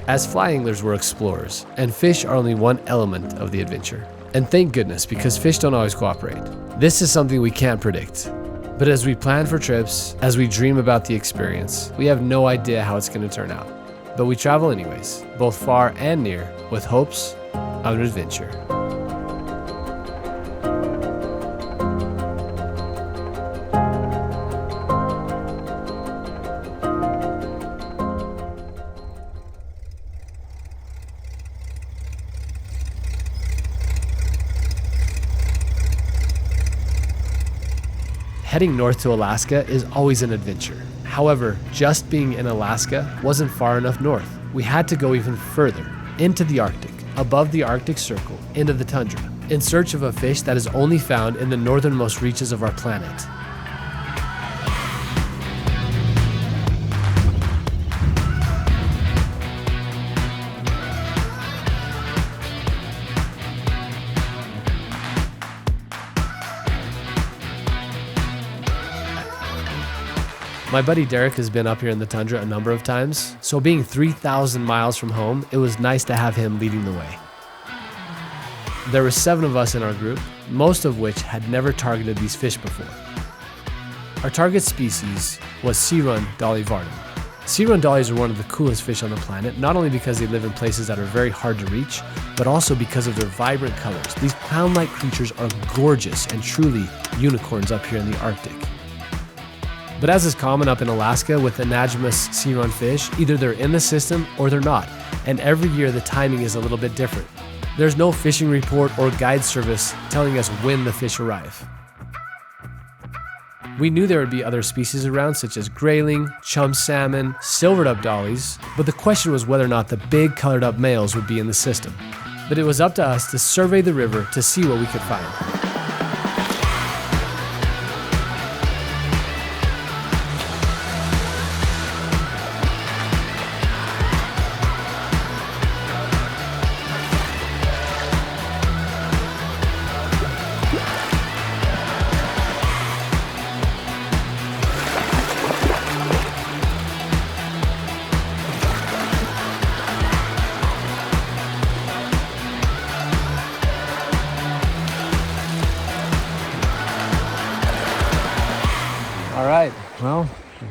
As fly anglers, we're explorers, and fish are only one element of the adventure. And thank goodness, because fish don't always cooperate. This is something we can't predict. But as we plan for trips, as we dream about the experience, we have no idea how it's going to turn out. But we travel anyways, both far and near, with hopes of an adventure. Heading north to Alaska is always an adventure. However, just being in Alaska wasn't far enough north. We had to go even further, into the Arctic, above the Arctic Circle, into the tundra, in search of a fish that is only found in the northernmost reaches of our planet. My buddy Derek has been up here in the tundra a number of times, so being 3,000 miles from home, it was nice to have him leading the way. There were 7 of us in our group, most of which had never targeted these fish before. Our target species was sea-run Dolly Varden. Sea-run dollies are one of the coolest fish on the planet, not only because they live in places that are very hard to reach, but also because of their vibrant colors. These clown-like creatures are gorgeous and truly unicorns up here in the Arctic. But as is common up in Alaska with anadromous sea-run fish, either they're in the system or they're not, and every year the timing is a little bit different. There's no fishing report or guide service telling us when the fish arrive. We knew there would be other species around such as grayling, chum salmon, silvered-up dollies, but the question was whether or not the big colored-up males would be in the system. But it was up to us to survey the river to see what we could find. All right, well,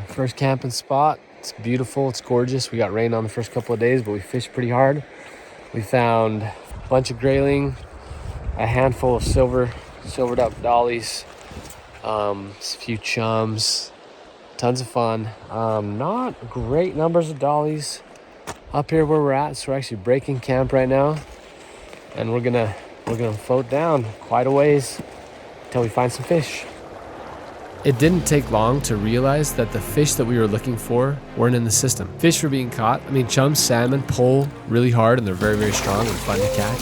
first camping spot. It's beautiful, it's gorgeous. We got rain on the first couple of days, but we fished pretty hard. We found a bunch of grayling, a handful of silvered up dollies, a few chums, tons of fun. Not great numbers of dollies up here where we're at, so we're actually breaking camp right now, and we're gonna float down quite a ways until we find some fish. It didn't take long to realize that the fish that we were looking for weren't in the system. Fish were being caught. Chum salmon pull really hard and they're very, very strong and fun to catch.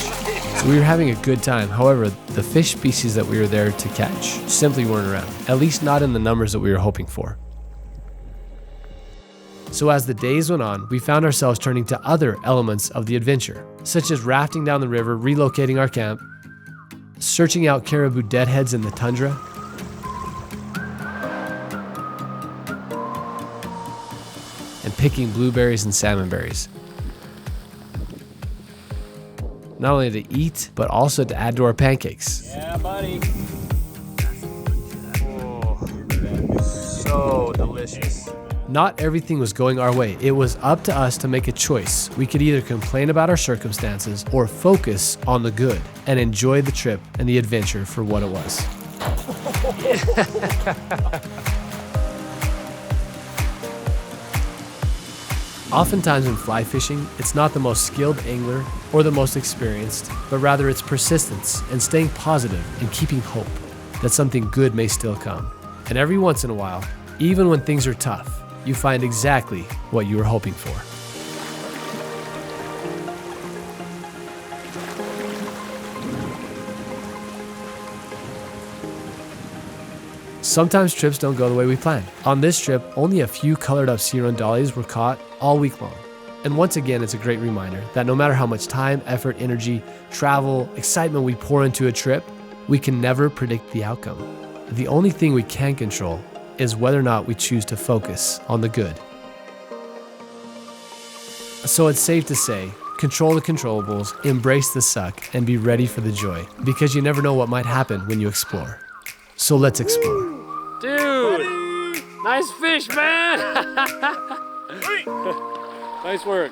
So we were having a good time. However, the fish species that we were there to catch simply weren't around, at least not in the numbers that we were hoping for. So as the days went on, we found ourselves turning to other elements of the adventure, such as rafting down the river, relocating our camp, searching out caribou deadheads in the tundra, and picking blueberries and salmon berries. Not only to eat, but also to add to our pancakes. Yeah, buddy. Oh, so delicious. Not everything was going our way. It was up to us to make a choice. We could either complain about our circumstances or focus on the good and enjoy the trip and the adventure for what it was. Oftentimes in fly fishing, it's not the most skilled angler or the most experienced, but rather it's persistence and staying positive and keeping hope that something good may still come. And every once in a while, even when things are tough, you find exactly what you were hoping for. Sometimes trips don't go the way we planned. On this trip, only a few colored up sea-run dollies were caught all week long. And once again, it's a great reminder that no matter how much time, effort, energy, travel, excitement we pour into a trip, we can never predict the outcome. The only thing we can control is whether or not we choose to focus on the good. So it's safe to say, control the controllables, embrace the suck, and be ready for the joy, because you never know what might happen when you explore. So let's explore. Dude, nice fish, man. Nice work.